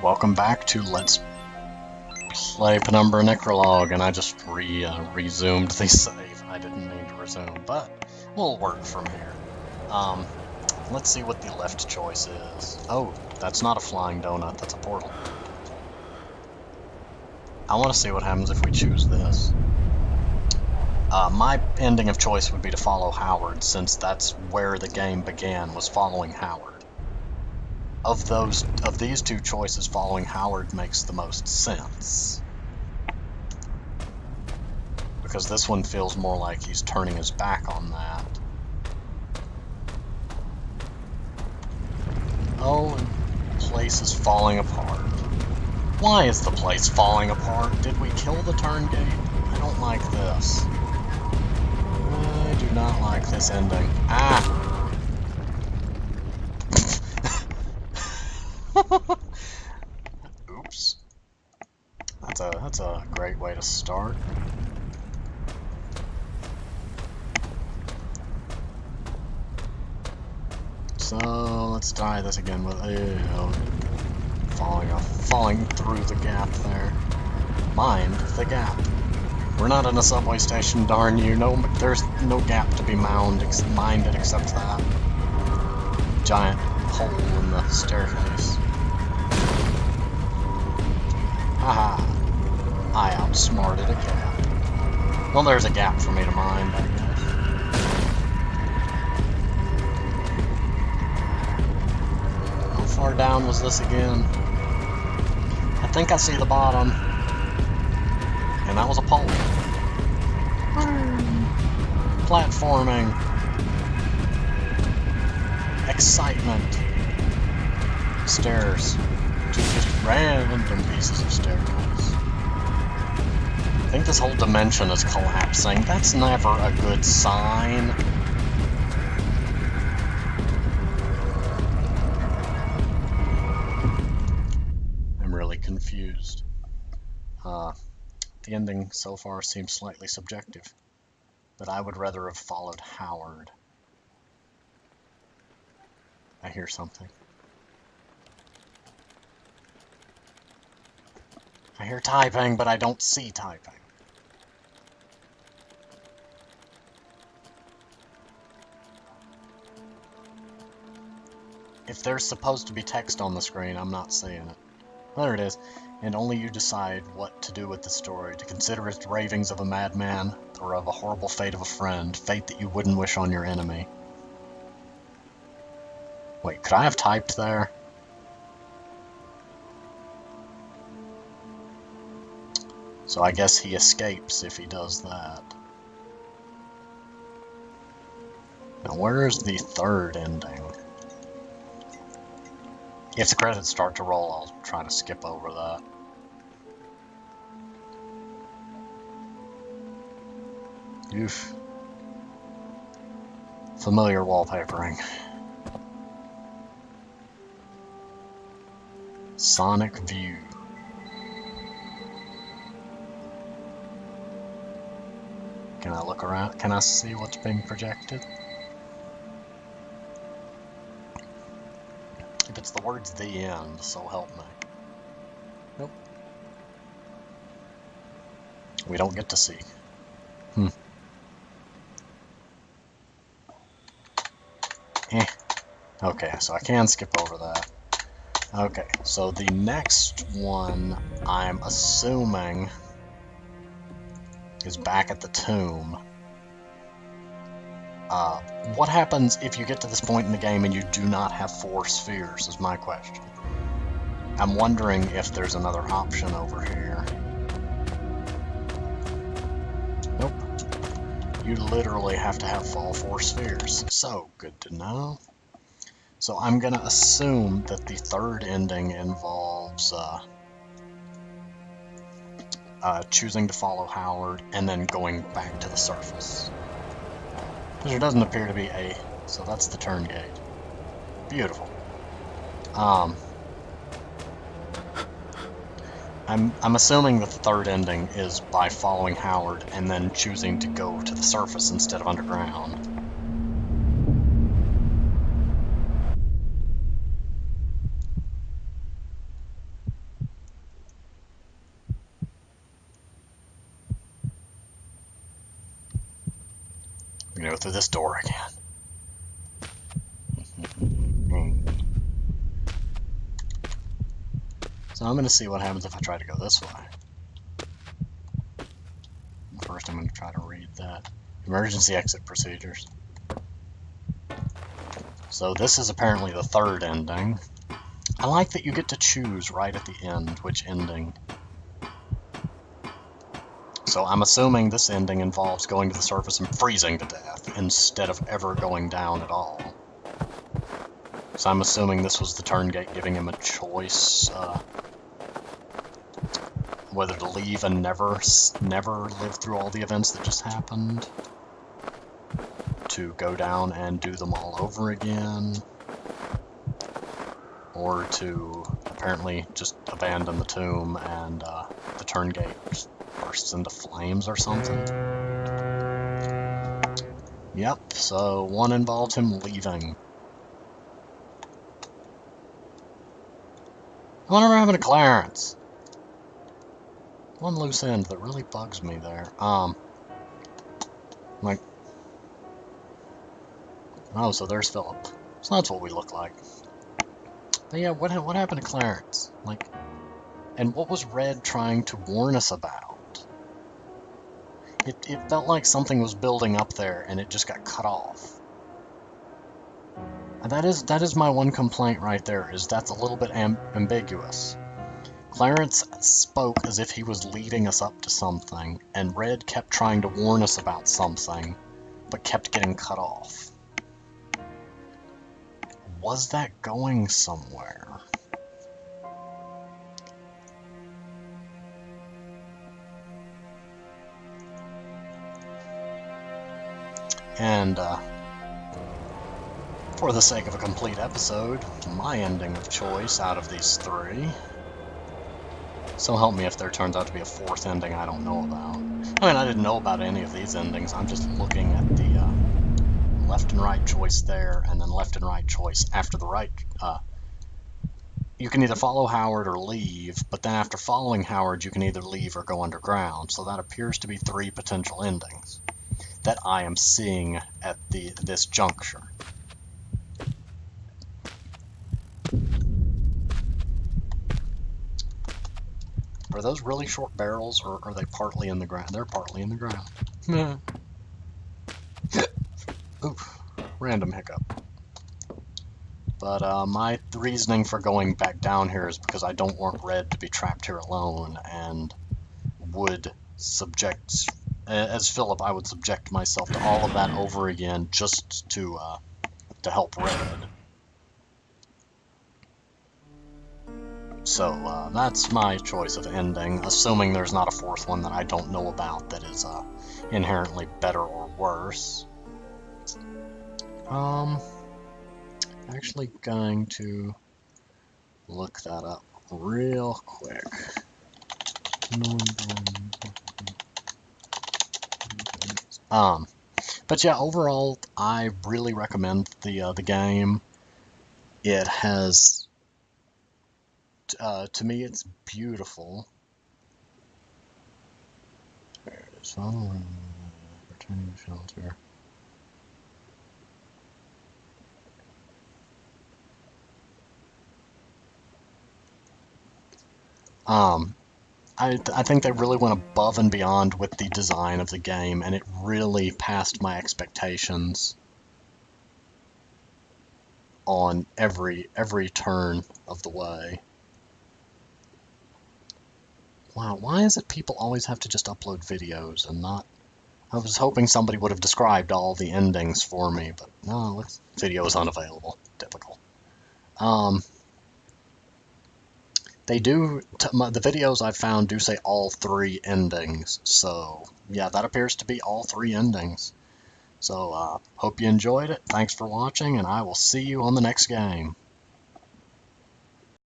Welcome back to Let's Play Penumbra Necrologue, and I just resumed the save. I didn't mean to resume, but we'll work from here. Let's see what the left choice is. Oh, that's not a flying donut, that's a portal. I want to see what happens if we choose this. My ending of choice would be to follow Howard, since that's where the game began, was following Howard. Of these two choices, following Howard makes the most sense. Because this one feels more like he's turning his back on that. Oh, and the place is falling apart. Why is the place falling apart? Did we kill the turn gate? I don't like this. I do not like this ending. Ah! Oops. That's a great way to start. So let's try this again with falling through the gap there. Mind the gap. We're not in a subway station, darn you. No, there's no gap to be minded except that giant hole in the staircase. Haha. I outsmarted a gap. Well, there's a gap for me to mind, I guess. How far down was this again? I think I see the bottom. And that was a pole. Platforming. Excitement. Stairs. Just random pieces of staircase. I think this whole dimension is collapsing. That's never a good sign. I'm really confused. The ending so far seems slightly subjective, but I would rather have followed Howard. I hear something. I hear typing, but I don't see typing. If there's supposed to be text on the screen, I'm not seeing it. There it is. And only you decide what to do with the story, to consider it ravings of a madman, or of a horrible fate of a friend, fate that you wouldn't wish on your enemy. Wait, could I have typed there? So I guess he escapes if he does that. Now where is the third ending? If the credits start to roll, I'll try to skip over that. Oof. Familiar wallpapering. Sonic View. Can I look around? Can I see what's being projected? If it's the words "the end," so help me. Nope. We don't get to see. Okay, so I can skip over that. Okay, so the next one, I'm assuming, is back at the tomb. What happens if you get to this point in the game and you do not have 4 spheres, is my question. I'm wondering if there's another option over here. Nope. You literally have to have all 4 spheres. So, good to know. So I'm gonna assume that the third ending involves choosing to follow Howard and then going back to the surface. Because there doesn't appear to be a... So that's the turn gate. Beautiful. I'm assuming that the third ending is by following Howard and then choosing to go to the surface instead of underground. go through this door again. So I'm going to see what happens if I try to go this way. First, I'm going to try to read that. Emergency exit procedures. So this is apparently the third ending. I like that you get to choose right at the end which ending. So I'm assuming this ending involves going to the surface and freezing to death instead of ever going down at all. So I'm assuming this was the turn gate giving him a choice whether to leave and never live through all the events that just happened, to go down and do them all over again, or to apparently just abandon the tomb and the turn gate just bursts into flames or something. Yep, so one involved him leaving. I wonder if we're having a clearance. One loose end that really bugs me there. Like, oh, so there's Philip. So that's what we look like. But yeah, what happened to Clarence? Like, and what was Red trying to warn us about? It felt like something was building up there, and it just got cut off. And that is my one complaint right there, is that's a little bit ambiguous. Clarence spoke as if he was leading us up to something, and Red kept trying to warn us about something, but kept getting cut off. Was that going somewhere? And, for the sake of a complete episode, my ending of choice out of these three. So help me if there turns out to be a fourth ending I don't know about. I mean, I didn't know about any of these endings. I'm just looking at the left and right choice there, and then left and right choice after the right. You can either follow Howard or leave, but then after following Howard, you can either leave or go underground. So that appears to be three potential endings that I am seeing at this juncture. Are those really short barrels, or are they partly in the ground? They're partly in the ground. Oof, random hiccup. But my reasoning for going back down here is because I don't want Red to be trapped here alone, and would subject, as Philip, I would subject myself to all of that over again just to help Red. So that's my choice of ending, assuming there's not a fourth one that I don't know about that is inherently better or worse. Actually going to look that up real quick. But yeah, overall, I really recommend the game. It has, to me, it's beautiful. There it is. Returning to shelter. I think they really went above and beyond with the design of the game, and it really passed my expectations on every turn of the way. Wow, why is it people always have to just upload videos and not... I was hoping somebody would have described all the endings for me, but no, video is unavailable. Typical. They do, the videos I've found do say all three endings, so yeah, that appears to be all three endings. So, hope you enjoyed it, thanks for watching, and I will see you on the next game.